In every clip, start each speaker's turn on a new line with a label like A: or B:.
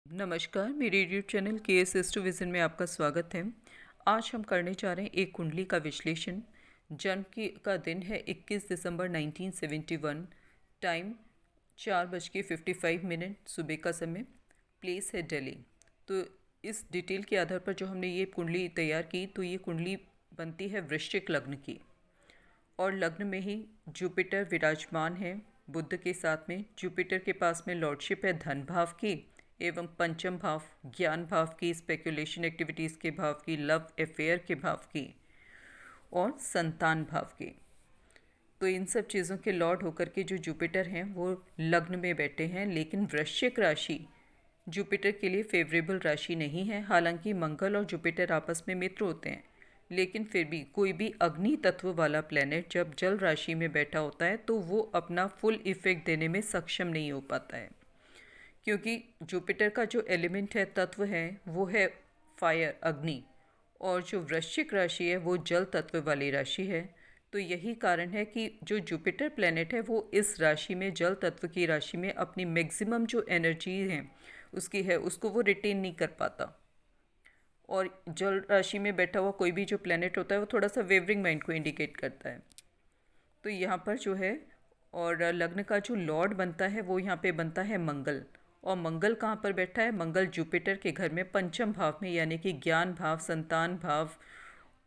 A: नमस्कार, मेरे YouTube channel के एस एस टू विज़न में आपका स्वागत है। आज हम करने जा रहे हैं एक कुंडली का विश्लेषण। जन्म की का दिन है 21 दिसंबर 1971। टाइम 4:55 सुबह का समय। प्लेस है दिल्ली। तो इस डिटेल के आधार पर जो हमने ये कुंडली तैयार की, तो ये कुंडली बनती है वृश्चिक लग्न की। और लग्न में ही जुपिटर विराजमान है बुध के साथ में। जुपिटर के पास में लॉर्डशिप है धन भाव की एवं पंचम भाव ज्ञान भाव की, स्पेकुलेशन एक्टिविटीज़ के भाव की, लव अफेयर के भाव की और संतान भाव की। तो इन सब चीज़ों के लॉर्ड होकर के जो जुपिटर हैं वो लग्न में बैठे हैं, लेकिन वृश्चिक राशि जुपिटर के लिए फेवरेबल राशि नहीं है। हालांकि मंगल और जुपिटर आपस में मित्र होते हैं, लेकिन फिर भी कोई भी अग्नि तत्व वाला प्लेनेट जब जल राशि में बैठा होता है तो वो अपना फुल इफेक्ट देने में सक्षम नहीं हो पाता है, क्योंकि जुपिटर का जो एलिमेंट है, तत्व है, वो है फायर, अग्नि। और जो वृश्चिक राशि है वो जल तत्व वाली राशि है। तो यही कारण है कि जो जुपिटर प्लेनेट है वो इस राशि में, जल तत्व की राशि में, अपनी मैक्सिमम जो एनर्जी है उसकी है, उसको वो रिटेन नहीं कर पाता। और जल राशि में बैठा हुआ कोई भी जो प्लेनेट होता है वो थोड़ा सा वेवरिंग माइंड को इंडिकेट करता है। तो यहाँ पर जो है, और लग्न का जो लॉर्ड बनता है वो यहाँ पे बनता है मंगल। और मंगल कहाँ पर बैठा है? मंगल जुपिटर के घर में पंचम भाव में, यानी कि ज्ञान भाव, संतान भाव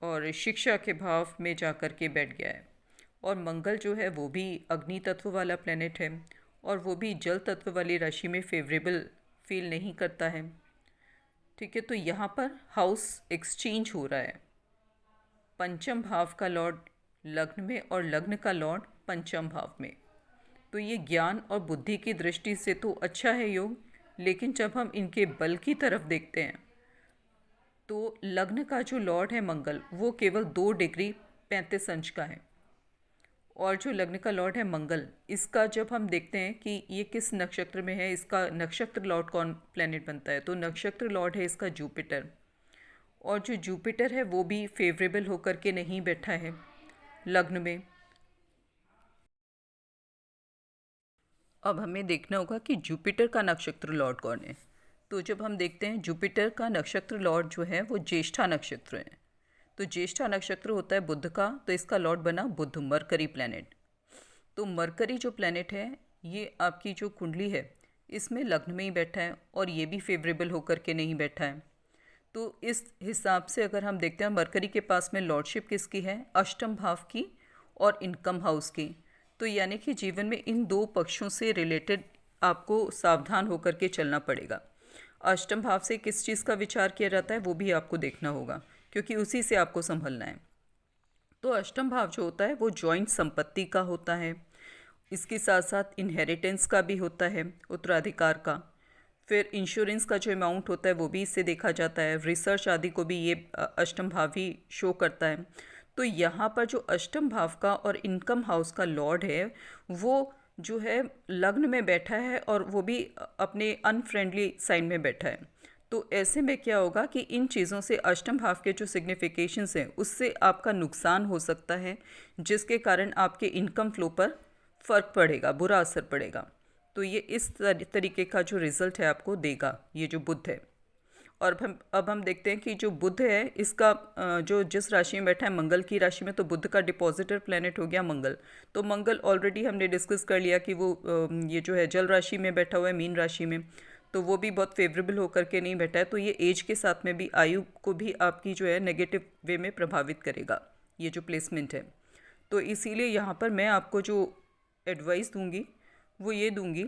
A: और शिक्षा के भाव में जा कर के बैठ गया है। और मंगल जो है वो भी अग्नि तत्व वाला प्लेनेट है, और वो भी जल तत्व वाली राशि में फेवरेबल फील नहीं करता है। ठीक है, तो यहाँ पर हाउस एक्सचेंज हो रहा है। पंचम भाव का लॉर्ड लग्न में और लग्न का लॉर्ड पंचम भाव में। तो ये ज्ञान और बुद्धि की दृष्टि से तो अच्छा है योग, लेकिन जब हम इनके बल की तरफ देखते हैं तो लग्न का जो लॉर्ड है मंगल, वो केवल 2 डिग्री 35 अंश का है। और जो लग्न का लॉर्ड है मंगल, इसका जब हम देखते हैं कि ये किस नक्षत्र में है, इसका नक्षत्र लॉर्ड कौन प्लेनेट बनता है, तो नक्षत्र लॉर्ड है इसका जुपिटर। और जो जुपिटर है वो भी फेवरेबल होकर के नहीं बैठा है लग्न में। अब हमें देखना होगा कि जुपिटर का नक्षत्र लॉर्ड कौन है। तो जब हम देखते हैं, जुपिटर का नक्षत्र लॉर्ड जो है वो ज्येष्ठा नक्षत्र है। तो ज्येष्ठा नक्षत्र होता है बुध का, तो इसका लॉर्ड बना बुध, मरकरी प्लैनेट। तो मरकरी जो प्लैनेट है, ये आपकी जो कुंडली है इसमें लग्न में ही बैठा है, और ये भी फेवरेबल होकर के नहीं बैठा है। तो इस हिसाब से अगर हम देखते हैं, मरकरी के पास में लॉर्डशिप किसकी है? अष्टम भाव की और इनकम हाउस की। तो यानी कि जीवन में इन दो पक्षों से रिलेटेड आपको सावधान होकर के चलना पड़ेगा। अष्टम भाव से किस चीज़ का विचार किया जाता है वो भी आपको देखना होगा, क्योंकि उसी से आपको संभलना है। तो अष्टम भाव जो होता है वो जॉइंट संपत्ति का होता है। इसके साथ साथ इनहेरिटेंस का भी होता है, उत्तराधिकार का। फिर इंश्योरेंस का जो अमाउंट होता है वो भी इससे देखा जाता है। रिसर्च आदि को भी ये अष्टम भाव ही शो करता है। तो यहाँ पर जो अष्टम भाव का और इनकम हाउस का लॉर्ड है वो जो है लग्न में बैठा है, और वो भी अपने अनफ्रेंडली साइन में बैठा है। तो ऐसे में क्या होगा कि इन चीज़ों से, अष्टम भाव के जो सिग्निफिकेशंस हैं उससे आपका नुकसान हो सकता है, जिसके कारण आपके इनकम फ्लो पर फ़र्क पड़ेगा, बुरा असर पड़ेगा। तो ये इस तरीके का जो रिज़ल्ट है आपको देगा ये जो बुध है। और अब हम देखते हैं कि जो बुध है इसका जो जिस राशि में बैठा है मंगल की राशि में, तो बुध का डिपॉजिटर प्लेनेट हो गया मंगल। तो मंगल ऑलरेडी हमने डिस्कस कर लिया कि वो ये जो है जल राशि में बैठा हुआ है, मीन राशि में। तो वो भी बहुत फेवरेबल होकर के नहीं बैठा है। तो ये एज के साथ में भी, आयु को भी आपकी जो है नेगेटिव वे में प्रभावित करेगा ये जो प्लेसमेंट है। तो इसीलिए यहाँ पर मैं आपको जो एडवाइस दूंगी वो ये दूंगी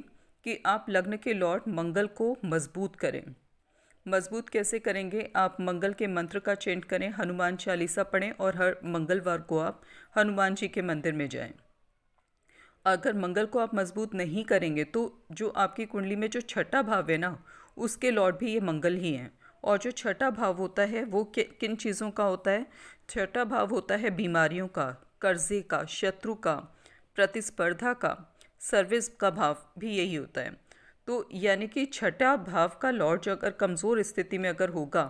A: कि आप लग्न के लॉर्ड मंगल को मजबूत करें। मजबूत कैसे करेंगे? आप मंगल के मंत्र का चेंट करें, हनुमान चालीसा पढ़ें, और हर मंगलवार को आप हनुमान जी के मंदिर में जाएं। अगर मंगल को आप मजबूत नहीं करेंगे तो जो आपकी कुंडली में जो छठा भाव है ना, उसके लॉर्ड भी ये मंगल ही हैं। और जो छठा भाव होता है वो किन चीज़ों का होता है? छठा भाव होता है बीमारियों का, कर्जे का, शत्रु का, प्रतिस्पर्धा का, सर्विस का भाव भी यही होता है। तो यानी कि छठा भाव का लॉर्ड जो अगर कमज़ोर स्थिति में अगर होगा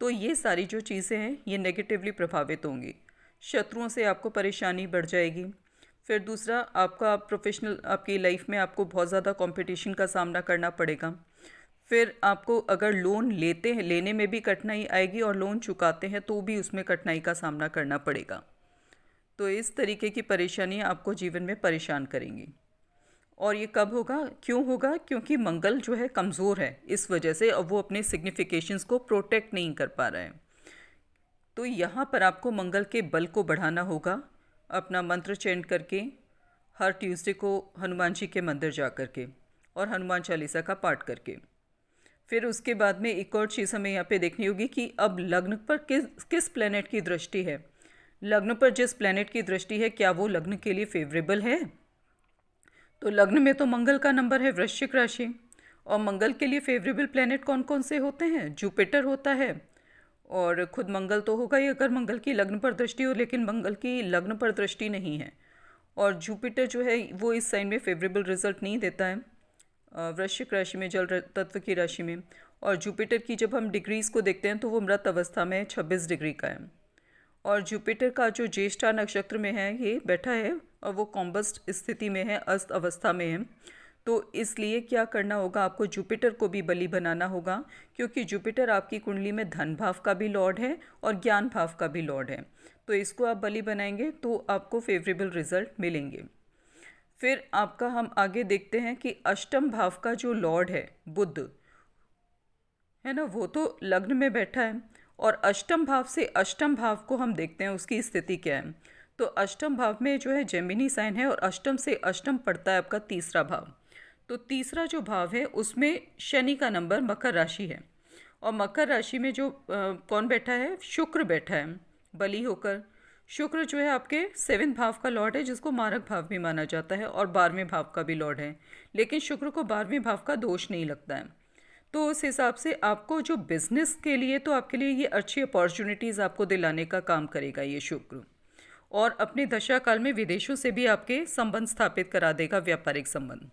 A: तो ये सारी जो चीज़ें हैं ये नेगेटिवली प्रभावित होंगी। शत्रुओं से आपको परेशानी बढ़ जाएगी। फिर दूसरा, आपका प्रोफेशनल, आपकी लाइफ में आपको बहुत ज़्यादा कंपटीशन का सामना करना पड़ेगा। फिर आपको अगर लोन लेते हैं, लेने में भी कठिनाई आएगी और लोन चुकाते हैं तो भी उसमें कठिनाई का सामना करना पड़ेगा। तो इस तरीके की परेशानियां आपको जीवन में परेशान करेंगी। और ये कब होगा, क्यों होगा? क्योंकि मंगल जो है कमज़ोर है, इस वजह से अब वो अपने सिग्निफिकेशंस को प्रोटेक्ट नहीं कर पा रहा है। तो यहाँ पर आपको मंगल के बल को बढ़ाना होगा अपना मंत्र चैंट करके, हर ट्यूसडे को हनुमान जी के मंदिर जा कर के और हनुमान चालीसा का पाठ करके। फिर उसके बाद में एक और चीज़ हमें यहाँ पे देखनी होगी कि अब लग्न पर किस किस प्लैनेट की दृष्टि है। लग्न पर जिस प्लैनेट की दृष्टि है, क्या वो लग्न के लिए फेवरेबल है? तो लग्न में तो मंगल का नंबर है वृश्चिक राशि, और मंगल के लिए फेवरेबल प्लैनेट कौन कौन से होते हैं? जुपिटर होता है, और खुद मंगल तो होगा ही अगर मंगल की लग्न पर दृष्टि हो, लेकिन मंगल की लग्न पर दृष्टि नहीं है। और जुपिटर जो है वो इस साइन में फेवरेबल रिजल्ट नहीं देता है, वृश्चिक राशि में, जल तत्व की राशि में। और जुपिटर की जब हम डिग्रीज को देखते हैं तो वो मृत अवस्था में 26 डिग्री का है। और जुपिटर का जो ज्येष्ठा नक्षत्र में है ये बैठा है, और वो कॉम्बस्ट स्थिति में है, अस्त अवस्था में है। तो इसलिए क्या करना होगा, आपको जुपिटर को भी बलि बनाना होगा, क्योंकि जुपिटर आपकी कुंडली में धन भाव का भी लॉर्ड है और ज्ञान भाव का भी लॉर्ड है। तो इसको आप बलि बनाएंगे तो आपको फेवरेबल रिजल्ट मिलेंगे। फिर आपका हम आगे देखते हैं कि अष्टम भाव का जो लॉर्ड है बुध है ना, वो तो लग्न में बैठा है, और अष्टम भाव से अष्टम भाव को हम देखते हैं उसकी स्थिति क्या है। तो अष्टम भाव में जो है जेमिनी साइन है, और अष्टम से अष्टम पड़ता है आपका तीसरा भाव। तो तीसरा जो भाव है उसमें शनि का नंबर मकर राशि है, और मकर राशि में जो कौन बैठा है? शुक्र बैठा है बली होकर। शुक्र जो है आपके 7वें भाव का लॉर्ड है, जिसको मारक भाव भी माना जाता है, और 12वें भाव का भी लॉर्ड है। लेकिन शुक्र को 12वें भाव का दोष नहीं लगता है। तो उस हिसाब से आपको जो बिजनेस के लिए, तो आपके लिए ये अच्छी अपॉर्चुनिटीज़ आपको दिलाने का काम करेगा ये शुक्र। और अपने दशा काल में विदेशों से भी आपके संबंध स्थापित करा देगा, व्यापारिक संबंध।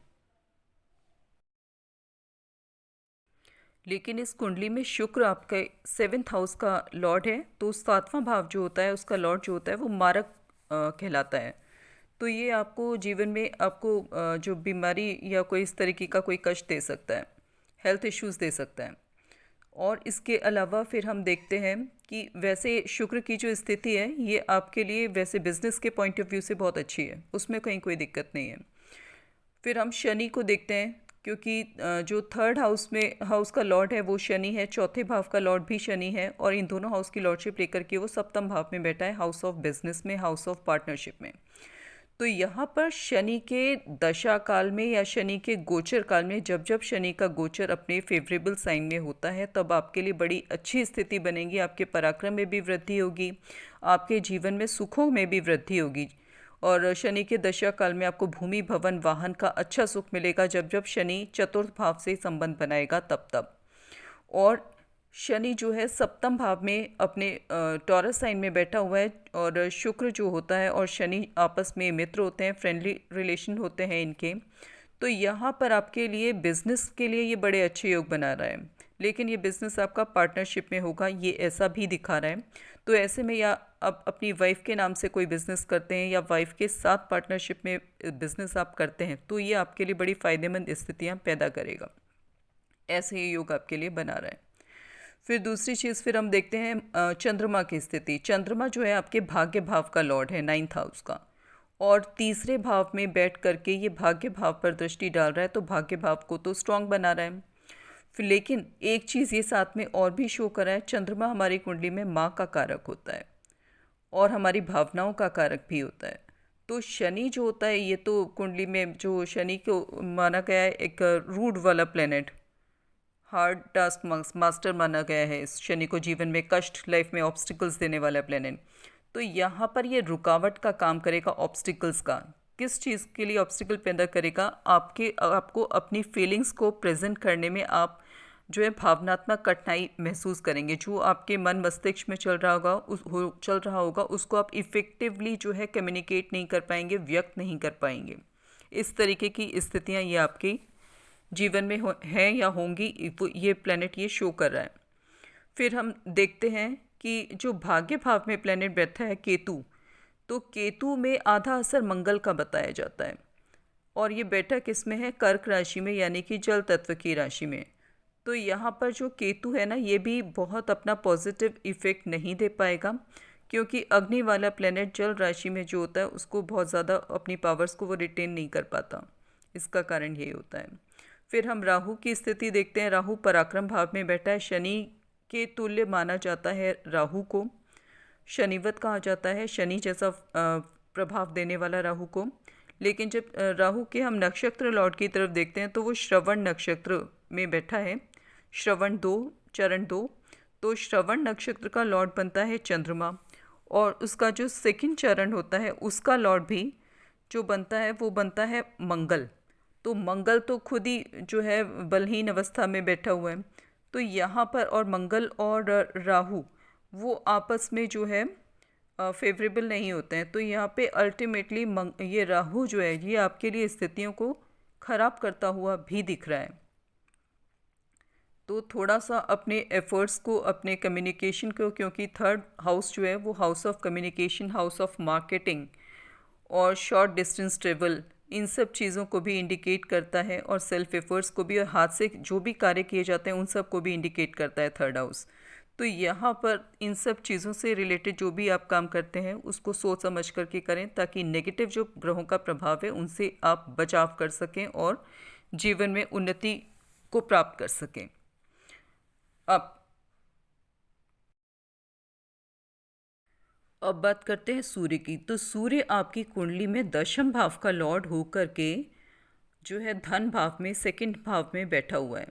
A: लेकिन इस कुंडली में शुक्र आपके 7th हाउस का लॉर्ड है, तो 7वां भाव जो होता है उसका लॉर्ड जो होता है वो मारक कहलाता है। तो ये आपको जीवन में आपको जो बीमारी या कोई इस तरीके का कोई कष्ट दे सकता है, हेल्थ इश्यूज दे सकता है। और इसके अलावा फिर हम देखते हैं कि वैसे शुक्र की जो स्थिति है ये आपके लिए वैसे बिजनेस के पॉइंट ऑफ व्यू से बहुत अच्छी है, उसमें कहीं कोई दिक्कत नहीं है। फिर हम शनि को देखते हैं, क्योंकि जो 3rd हाउस में हाउस का लॉर्ड है वो शनि है, चौथे भाव का लॉर्ड भी शनि है, और इन दोनों हाउस की लॉर्डशिप लेकर के वो 7म भाव में बैठा है, हाउस ऑफ बिजनेस में, हाउस ऑफ पार्टनरशिप में। तो यहाँ पर शनि के दशा काल में या शनि के गोचर काल में, जब जब शनि का गोचर अपने फेवरेबल साइन में होता है, तब आपके लिए बड़ी अच्छी स्थिति बनेगी। आपके पराक्रम में भी वृद्धि होगी, आपके जीवन में सुखों में भी वृद्धि होगी। और शनि के दशा काल में आपको भूमि, भवन, वाहन का अच्छा सुख मिलेगा, जब जब शनि चतुर्थ भाव से संबंध बनाएगा तब तब। और शनि जो है 7म भाव में अपने टॉरस साइन में बैठा हुआ है, और शुक्र जो होता है और शनि आपस में मित्र होते हैं, फ्रेंडली रिलेशन होते हैं इनके। तो यहाँ पर आपके लिए बिजनेस के लिए ये बड़े अच्छे योग बना रहा है, लेकिन ये बिजनेस आपका पार्टनरशिप में होगा, ये ऐसा भी दिखा रहा है। तो ऐसे में या आप अपनी वाइफ के नाम से कोई बिजनेस करते हैं या वाइफ के साथ पार्टनरशिप में बिजनेस आप करते हैं, तो ये आपके लिए बड़ी फ़ायदेमंद स्थितियाँ पैदा करेगा। ऐसे ये योग आपके लिए बना रहा है। फिर दूसरी चीज़ फिर हम देखते हैं चंद्रमा की स्थिति। चंद्रमा जो है आपके भाग्य भाव का लॉर्ड है, 9th हाउस का, और तीसरे भाव में बैठ करके ये भाग्य भाव पर दृष्टि डाल रहा है, तो भाग्य भाव को तो स्ट्रांग बना रहा है। फिर लेकिन एक चीज़ ये साथ में और भी शो कर रहा है, चंद्रमा हमारी कुंडली में माँ का कारक होता है और हमारी भावनाओं का कारक भी होता है। तो शनि जो होता है, ये तो कुंडली में जो शनि को माना गया है एक रूड वाला प्लेनेट, हार्ड टास्क मास्टर माना गया है इस शनि को, जीवन में कष्ट, लाइफ में ऑब्स्टिकल्स देने वाला प्लेनेट। तो यहाँ पर ये रुकावट का काम करेगा, ऑब्स्टिकल्स का। किस चीज़ के लिए ऑब्स्टिकल पैदा करेगा? आपको अपनी फीलिंग्स को प्रेजेंट करने में आप जो है भावनात्मक कठिनाई महसूस करेंगे। जो आपके मन मस्तिष्क में चल रहा होगा उसको आप इफ़ेक्टिवली जो है कम्युनिकेट नहीं कर पाएंगे, व्यक्त नहीं कर पाएंगे। इस तरीके की स्थितियाँ ये आपकी जीवन में हैं या होंगी, ये प्लैनेट ये शो कर रहा है। फिर हम देखते हैं कि जो भाग्य भाव में प्लैनेट बैठा है केतु, तो केतु में आधा असर मंगल का बताया जाता है, और ये बैठा किस में है? कर्क राशि में, यानी कि जल तत्व की राशि में। तो यहाँ पर जो केतु है ना, ये भी बहुत अपना पॉजिटिव इफ़ेक्ट नहीं दे पाएगा, क्योंकि अग्नि वाला प्लेनेट जल राशि में जो होता है उसको बहुत ज़्यादा अपनी पावर्स को वो रिटेन नहीं कर पाता। इसका कारण ये होता है। फिर हम राहु की स्थिति देखते हैं। राहु पराक्रम भाव में बैठा है। शनि के तुल्य माना जाता है राहु को, शनिवत कहा जाता है, शनि जैसा प्रभाव देने वाला राहु को। लेकिन जब राहु के हम नक्षत्र लॉर्ड की तरफ देखते हैं तो वो श्रवण नक्षत्र में बैठा है, श्रवण 2, चरण 2। तो श्रवण नक्षत्र का लॉर्ड बनता है चंद्रमा, और उसका जो सेकंड चरण होता है उसका लॉर्ड भी जो बनता है वो बनता है मंगल। तो मंगल तो खुद ही जो है बलहीन अवस्था में बैठा हुआ है। तो यहाँ पर और मंगल और राहु वो आपस में जो है फेवरेबल नहीं होते हैं। तो यहाँ पे अल्टीमेटली ये राहु जो है ये आपके लिए स्थितियों को ख़राब करता हुआ भी दिख रहा है। तो थोड़ा सा अपने एफर्ट्स को, अपने कम्युनिकेशन को, क्योंकि थर्ड हाउस जो है वो house of communication, house of marketing और शॉर्ट डिस्टेंस ट्रेवल, इन सब चीज़ों को भी इंडिकेट करता है, और सेल्फ एफर्ट्स को भी, और हाथ से जो भी कार्य किए जाते हैं उन सब को भी इंडिकेट करता है थर्ड हाउस। तो यहाँ पर इन सब चीज़ों से रिलेटेड जो भी आप काम करते हैं उसको सोच समझ करके करें, ताकि नेगेटिव जो ग्रहों का प्रभाव है उनसे आप बचाव कर सकें और जीवन में उन्नति को प्राप्त कर सकें। अब बात करते हैं सूर्य की। तो सूर्य आपकी कुंडली में दशम भाव का लॉर्ड होकर के जो है धन भाव में, सेकंड भाव में बैठा हुआ है,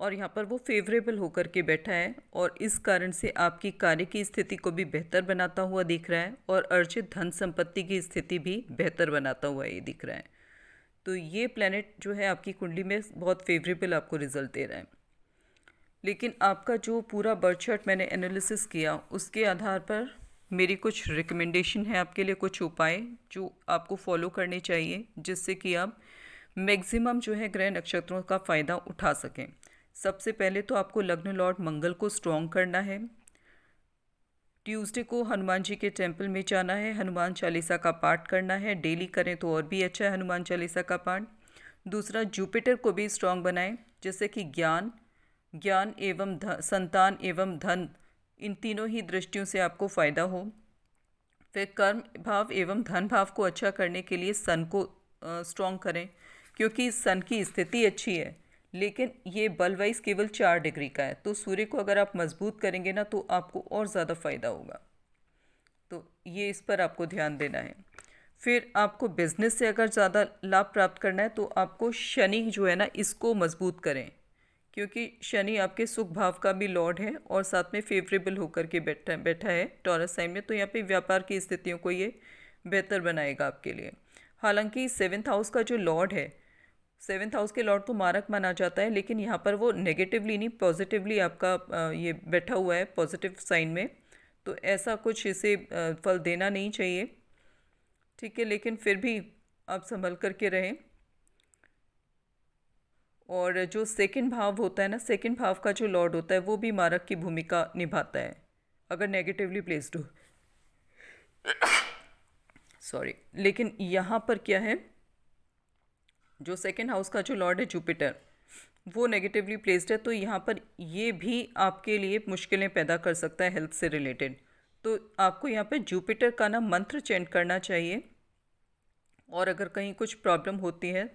A: और यहाँ पर वो फेवरेबल होकर के बैठा है, और इस कारण से आपकी कार्य की स्थिति को भी बेहतर बनाता हुआ दिख रहा है, और अर्जित धन संपत्ति की स्थिति भी बेहतर बनाता हुआ ये दिख रहा है। तो ये प्लैनेट जो है आपकी कुंडली में बहुत फेवरेबल आपको रिजल्ट दे रहा है। लेकिन आपका जो पूरा बर्थ चार्ट मैंने एनालिसिस किया उसके आधार पर मेरी कुछ रिकमेंडेशन है आपके लिए, कुछ उपाय जो आपको फॉलो करने चाहिए, जिससे कि आप मैक्सिमम जो है ग्रह नक्षत्रों का फ़ायदा उठा सकें। सबसे पहले तो आपको लग्न लॉर्ड मंगल को स्ट्रॉन्ग करना है। ट्यूसडे को हनुमान जी के टेम्पल में जाना है, हनुमान चालीसा का पाठ करना है, डेली करें तो और भी अच्छा है हनुमान चालीसा का पाठ। दूसरा, जुपिटर को भी स्ट्रॉन्ग बनाएं, जैसे कि ज्ञान एवं संतान एवं धन, इन तीनों ही दृष्टियों से आपको फ़ायदा हो। फिर कर्म भाव एवं धन भाव को अच्छा करने के लिए सन को स्ट्रॉन्ग करें, क्योंकि सन की स्थिति अच्छी है, लेकिन ये बल वाइज केवल 4 डिग्री का है। तो सूर्य को अगर आप मजबूत करेंगे ना तो आपको और ज़्यादा फ़ायदा होगा। तो ये इस पर आपको ध्यान देना है। फिर आपको बिजनेस से अगर ज़्यादा लाभ प्राप्त करना है तो आपको शनि जो है ना इसको मजबूत करें, क्योंकि शनि आपके सुख भाव का भी लॉर्ड है और साथ में फेवरेबल होकर के बैठा है टॉरस साइन में। तो यहाँ पे व्यापार की स्थितियों को ये बेहतर बनाएगा आपके लिए। हालांकि 7th हाउस का जो लॉर्ड है, 7th हाउस के लॉर्ड को मारक माना जाता है, लेकिन यहाँ पर वो नेगेटिवली नहीं पॉजिटिवली आपका ये बैठा हुआ है पॉजिटिव साइन में। तो ऐसा कुछ इसे फल देना नहीं चाहिए, ठीक है, लेकिन फिर भी आप संभल करके रहें। और जो सेकंड भाव होता है ना, सेकंड भाव का जो लॉर्ड होता है वो भी मारक की भूमिका निभाता है अगर नेगेटिवली प्लेस्ड हो। सॉरी, लेकिन यहाँ पर क्या है, जो सेकंड हाउस का जो लॉर्ड है जुपिटर वो नेगेटिवली प्लेस्ड है, तो यहाँ पर ये भी आपके लिए मुश्किलें पैदा कर सकता है हेल्थ से रिलेटेड। तो आपको यहाँ पे जुपिटर का ना मंत्र चैंट करना चाहिए, और अगर कहीं कुछ प्रॉब्लम होती है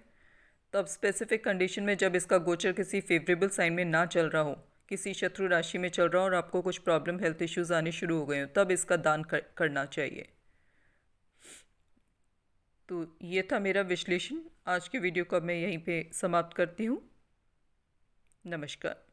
A: तब स्पेसिफिक कंडीशन में, जब इसका गोचर किसी फेवरेबल साइन में ना चल रहा हो, किसी शत्रु राशि में चल रहा हो और आपको कुछ प्रॉब्लम, हेल्थ इश्यूज आने शुरू हो गए हो, तब इसका दान करना चाहिए। तो ये था मेरा विश्लेषण। आज की वीडियो को अब मैं यहीं पे समाप्त करती हूँ। नमस्कार।